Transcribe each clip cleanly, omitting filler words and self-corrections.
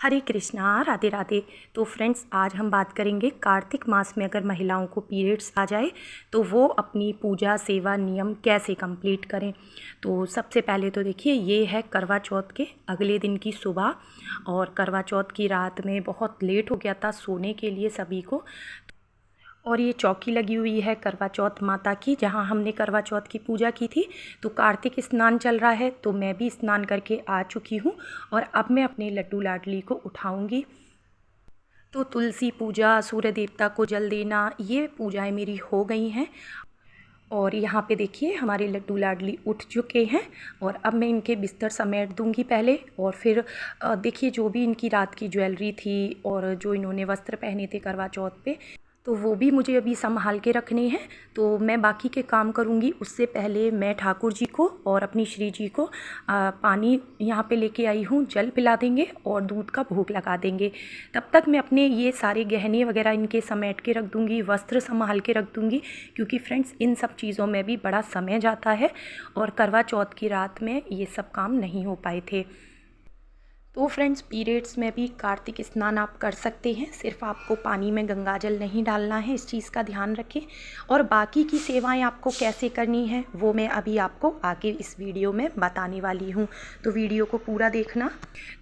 हरे कृष्णा, राधे राधे। तो फ्रेंड्स, आज हम बात करेंगे कार्तिक मास में अगर महिलाओं को पीरियड्स आ जाए तो वो अपनी पूजा सेवा नियम कैसे कंप्लीट करें। तो सबसे पहले तो देखिए, ये है करवा चौथ के अगले दिन की सुबह, और करवा चौथ की रात में बहुत लेट हो गया था सोने के लिए सभी को। और ये चौकी लगी हुई है करवा चौथ माता की, जहाँ हमने करवा चौथ की पूजा की थी। तो कार्तिक स्नान चल रहा है, तो मैं भी स्नान करके आ चुकी हूँ और अब मैं अपने लड्डू लाडली को उठाऊँगी। तो तुलसी पूजा, सूर्य देवता को जल देना, ये पूजाएं मेरी हो गई हैं। और यहाँ पे देखिए हमारे लड्डू लाडली उठ चुके हैं, और अब मैं इनके बिस्तर समेट दूंगी पहले। और फिर देखिए, जो भी इनकी रात की ज्वेलरी थी और जो इन्होंने वस्त्र पहने थे करवा चौथ पे, तो वो भी मुझे अभी संभाल के रखने हैं। तो मैं बाकी के काम करूँगी, उससे पहले मैं ठाकुर जी को और अपनी श्री जी को पानी यहाँ पे लेके आई हूँ, जल पिला देंगे और दूध का भोग लगा देंगे। तब तक मैं अपने ये सारे गहने वगैरह इनके समेट के रख दूँगी, वस्त्र संभाल के रख दूँगी, क्योंकि फ्रेंड्स इन सब चीज़ों में भी बड़ा समय जाता है और करवा चौथ की रात में ये सब काम नहीं हो पाए थे। तो फ्रेंड्स, पीरियड्स में भी कार्तिक स्नान आप कर सकते हैं, सिर्फ आपको पानी में गंगाजल नहीं डालना है, इस चीज़ का ध्यान रखें। और बाकी की सेवाएं आपको कैसे करनी है वो मैं अभी आपको आगे इस वीडियो में बताने वाली हूँ, तो वीडियो को पूरा देखना।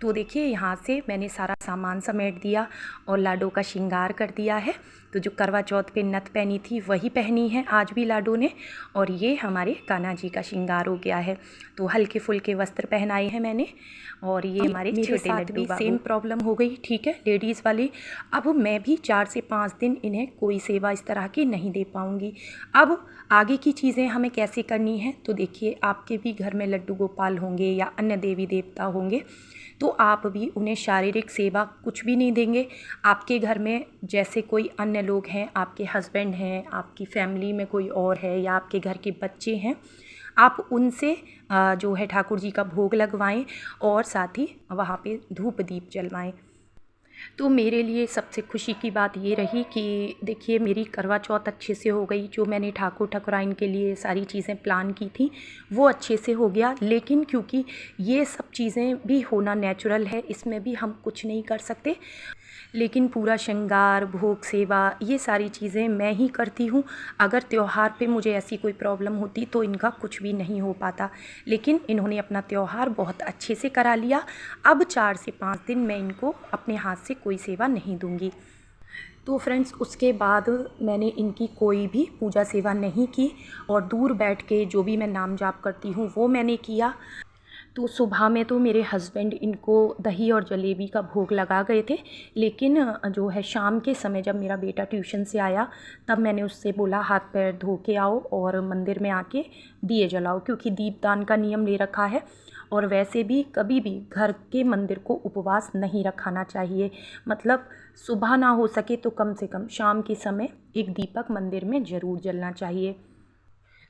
तो देखिए, यहाँ से मैंने सारा सामान समेट दिया और लाडो का श्रृंगार कर दिया है। तो जो करवा चौथ पे नथ पहनी थी वही पहनी है आज भी लाडो ने, और ये हमारे कान्हा जी का श्रृंगार हो गया है। तो हल्के फुल्के वस्त्र पहनाए हैं मैंने। और ये हमारे छोटे लड्डू सेम प्रॉब्लम हो गई, ठीक है, लेडीज़ वाली। अब मैं भी 4 से 5 दिन इन्हें कोई सेवा इस तरह की नहीं दे पाऊँगी। अब आगे की चीज़ें हमें कैसे करनी है, तो देखिए, आपके भी घर में लड्डू गोपाल होंगे या अन्य देवी देवता होंगे, तो आप भी उन्हें शारीरिक सेवा कुछ भी नहीं देंगे। आपके घर में जैसे कोई अन्य लोग हैं, आपके हस्बैंड हैं, आपकी फैमिली में कोई और है, या आपके घर के बच्चे हैं, आप उनसे जो है ठाकुर जी का भोग लगवाएं और साथ ही वहाँ पे धूप दीप जलवाएं। तो मेरे लिए सबसे खुशी की बात ये रही कि देखिए, मेरी करवा चौथ अच्छे से हो गई। जो मैंने ठाकुर ठाकुराइन के लिए सारी चीज़ें प्लान की थी वो अच्छे से हो गया। लेकिन क्योंकि ये सब चीज़ें भी होना नेचुरल है, इसमें भी हम कुछ नहीं कर सकते, लेकिन पूरा श्रृंगार, भोग सेवा, ये सारी चीज़ें मैं ही करती हूँ। अगर त्यौहार पे मुझे ऐसी कोई प्रॉब्लम होती तो इनका कुछ भी नहीं हो पाता, लेकिन इन्होंने अपना त्यौहार बहुत अच्छे से करा लिया। अब 4 से 5 दिन मैं इनको अपने हाथ से कोई सेवा नहीं दूंगी। तो फ्रेंड्स, उसके बाद मैंने इनकी कोई भी पूजा सेवा नहीं की, और दूर बैठ के जो भी मैं नाम जाप करती हूँ वो मैंने किया। तो सुबह में तो मेरे हस्बैंड इनको दही और जलेबी का भोग लगा गए थे, लेकिन जो है शाम के समय जब मेरा बेटा ट्यूशन से आया, तब मैंने उससे बोला हाथ पैर धो के आओ और मंदिर में आके दिए जलाओ, क्योंकि दीपदान का नियम ले रखा है। और वैसे भी कभी भी घर के मंदिर को उपवास नहीं रखाना चाहिए, मतलब सुबह ना हो सके तो कम से कम शाम के समय एक दीपक मंदिर में ज़रूर जलना चाहिए।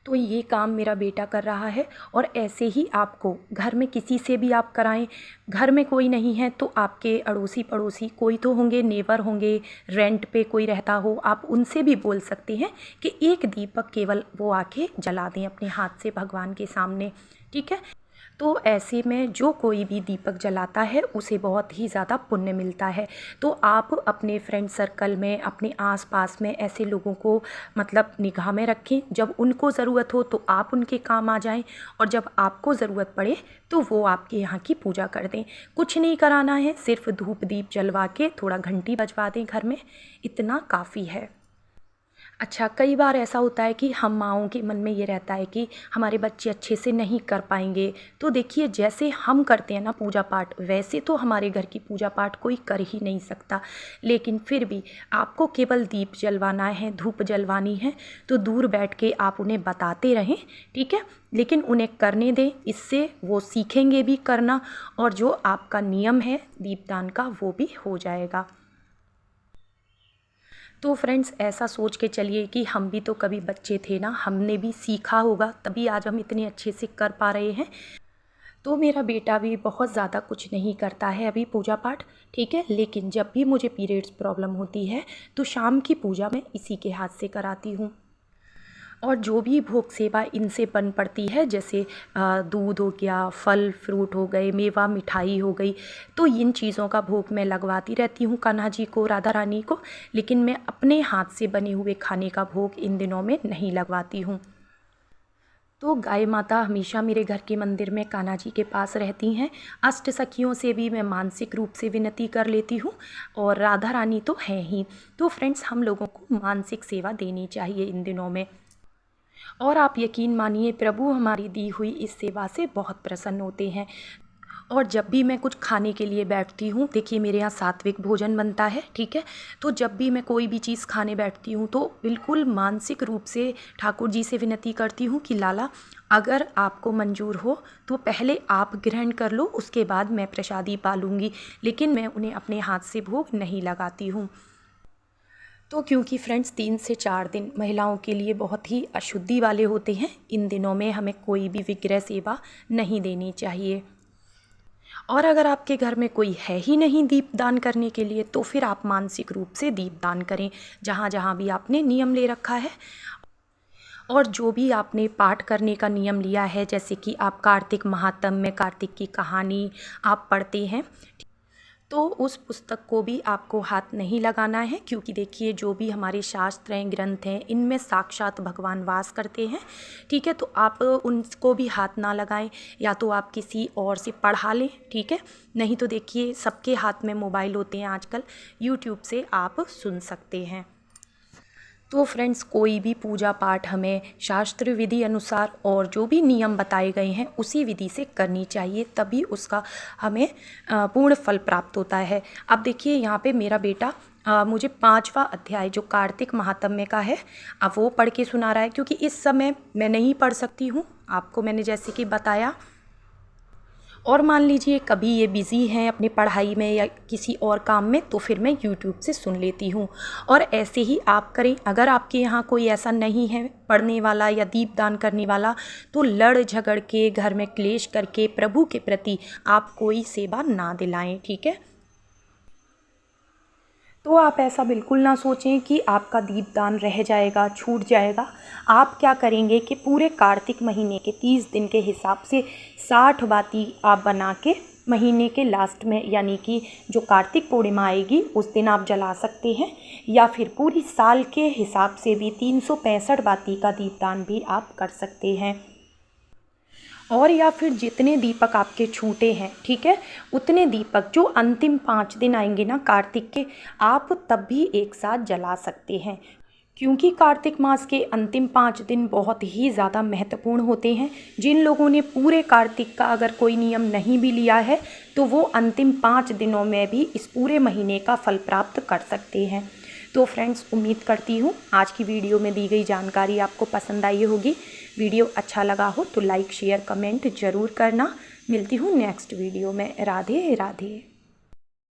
तो ये काम मेरा बेटा कर रहा है, और ऐसे ही आपको घर में किसी से भी आप कराएं। घर में कोई नहीं है तो आपके अड़ोसी पड़ोसी कोई तो होंगे, नेबर होंगे, रेंट पे कोई रहता हो, आप उनसे भी बोल सकते हैं कि एक दीपक केवल वो आके जला दें अपने हाथ से भगवान के सामने, ठीक है। तो ऐसे में जो कोई भी दीपक जलाता है उसे बहुत ही ज़्यादा पुण्य मिलता है। तो आप अपने फ्रेंड सर्कल में, अपने आसपास में ऐसे लोगों को मतलब निगाह में रखें। जब उनको ज़रूरत हो तो आप उनके काम आ जाएं, और जब आपको ज़रूरत पड़े तो वो आपके यहाँ की पूजा कर दें। कुछ नहीं कराना है, सिर्फ धूप दीप जलवा के थोड़ा घंटी बजवा दें घर में, इतना काफ़ी है। अच्छा, कई बार ऐसा होता है कि हम माँओं के मन में ये रहता है कि हमारे बच्चे अच्छे से नहीं कर पाएंगे। तो देखिए, जैसे हम करते हैं ना पूजा पाठ, वैसे तो हमारे घर की पूजा पाठ कोई कर ही नहीं सकता, लेकिन फिर भी आपको केवल दीप जलवाना है, धूप जलवानी है, तो दूर बैठ के आप उन्हें बताते रहें, ठीक है, लेकिन उन्हें करने दें। इससे वो सीखेंगे भी करना, और जो आपका नियम है दीपदान का वो भी हो जाएगा। तो फ्रेंड्स, ऐसा सोच के चलिए कि हम भी तो कभी बच्चे थे ना, हमने भी सीखा होगा, तभी आज हम इतने अच्छे से कर पा रहे हैं। तो मेरा बेटा भी बहुत ज़्यादा कुछ नहीं करता है अभी पूजा पाठ, ठीक है, लेकिन जब भी मुझे पीरियड्स प्रॉब्लम होती है तो शाम की पूजा मैं इसी के हाथ से कराती हूँ। और जो भी भोग सेवा इनसे बन पड़ती है, जैसे दूध हो गया, फल फ्रूट हो गए, मेवा मिठाई हो गई, तो इन चीज़ों का भोग मैं लगवाती रहती हूँ कान्हा जी को, राधा रानी को। लेकिन मैं अपने हाथ से बने हुए खाने का भोग इन दिनों में नहीं लगवाती हूँ। तो गाय माता हमेशा मेरे घर के मंदिर में कान्हा जी के पास रहती हैं। अष्ट सखियों से भी मैं मानसिक रूप से विनती कर लेती हूँ, और राधा रानी तो हैं ही। तो फ्रेंड्स, हम लोगों को मानसिक सेवा देनी चाहिए इन दिनों में। और आप यकीन मानिए, प्रभु हमारी दी हुई इस सेवा से बहुत प्रसन्न होते हैं। और जब भी मैं कुछ खाने के लिए बैठती हूँ, देखिए मेरे यहाँ सात्विक भोजन बनता है, ठीक है। तो जब भी मैं कोई भी चीज़ खाने बैठती हूँ तो बिल्कुल मानसिक रूप से ठाकुर जी से विनती करती हूँ कि लाला, अगर आपको मंजूर हो तो पहले आप ग्रहण कर लो, उसके बाद मैं प्रसादी पालूँगी। लेकिन मैं उन्हें अपने हाथ से भोग नहीं लगाती हूँ। तो क्योंकि फ्रेंड्स 3 से 4 दिन महिलाओं के लिए बहुत ही अशुद्धि वाले होते हैं, इन दिनों में हमें कोई भी विग्रह सेवा नहीं देनी चाहिए। और अगर आपके घर में कोई है ही नहीं दीपदान करने के लिए, तो फिर आप मानसिक रूप से दीपदान करें, जहाँ जहाँ भी आपने नियम ले रखा है। और जो भी आपने पाठ करने का नियम लिया है, जैसे कि आप कार्तिक महात्म्य में कार्तिक की कहानी आप पढ़ते हैं, तो उस पुस्तक को भी आपको हाथ नहीं लगाना है। क्योंकि देखिए, जो भी हमारे शास्त्र हैं, ग्रंथ हैं, इनमें साक्षात भगवान वास करते हैं, ठीक है। तो आप उनको भी हाथ ना लगाएं, या तो आप किसी और से पढ़ा लें, ठीक है। नहीं तो देखिए, सबके हाथ में मोबाइल होते हैं आजकल, यूट्यूब से आप सुन सकते हैं। तो फ्रेंड्स, कोई भी पूजा पाठ हमें शास्त्र विधि अनुसार और जो भी नियम बताए गए हैं उसी विधि से करनी चाहिए, तभी उसका हमें पूर्ण फल प्राप्त होता है। अब देखिए, यहाँ पे मेरा बेटा मुझे 5वां अध्याय जो कार्तिक महात्म्य का है, अब वो पढ़ के सुना रहा है। क्योंकि इस समय मैं नहीं पढ़ सकती हूँ, आपको मैंने जैसे कि बताया। और मान लीजिए कभी ये बिज़ी हैं अपनी पढ़ाई में या किसी और काम में, तो फिर मैं यूट्यूब से सुन लेती हूँ। और ऐसे ही आप करें। अगर आपके यहाँ कोई ऐसा नहीं है पढ़ने वाला या दीपदान करने वाला, तो लड़ झगड़ के, घर में क्लेश करके प्रभु के प्रति आप कोई सेवा ना दिलाएं, ठीक है। तो आप ऐसा बिल्कुल ना सोचें कि आपका दीपदान रह जाएगा, छूट जाएगा। आप क्या करेंगे कि पूरे कार्तिक महीने के 30 दिन के हिसाब से 60 बाती आप बना के महीने के लास्ट में, यानी कि जो कार्तिक पूर्णिमा आएगी उस दिन आप जला सकते हैं। या फिर पूरी साल के हिसाब से भी 365 बाती का दीपदान भी आप कर सकते हैं। और या फिर जितने दीपक आपके छूटे हैं, ठीक है, उतने दीपक जो अंतिम 5 दिन आएंगे ना कार्तिक के, आप तब भी एक साथ जला सकते हैं। क्योंकि कार्तिक मास के अंतिम 5 दिन बहुत ही ज़्यादा महत्वपूर्ण होते हैं। जिन लोगों ने पूरे कार्तिक का अगर कोई नियम नहीं भी लिया है, तो वो अंतिम 5 दिनों में भी इस पूरे महीने का फल प्राप्त कर सकते हैं। तो फ्रेंड्स, उम्मीद करती हूँ आज की वीडियो में दी गई जानकारी आपको पसंद आई होगी। वीडियो अच्छा लगा हो तो लाइक शेयर कमेंट ज़रूर करना। मिलती हूँ नेक्स्ट वीडियो में। राधे राधे।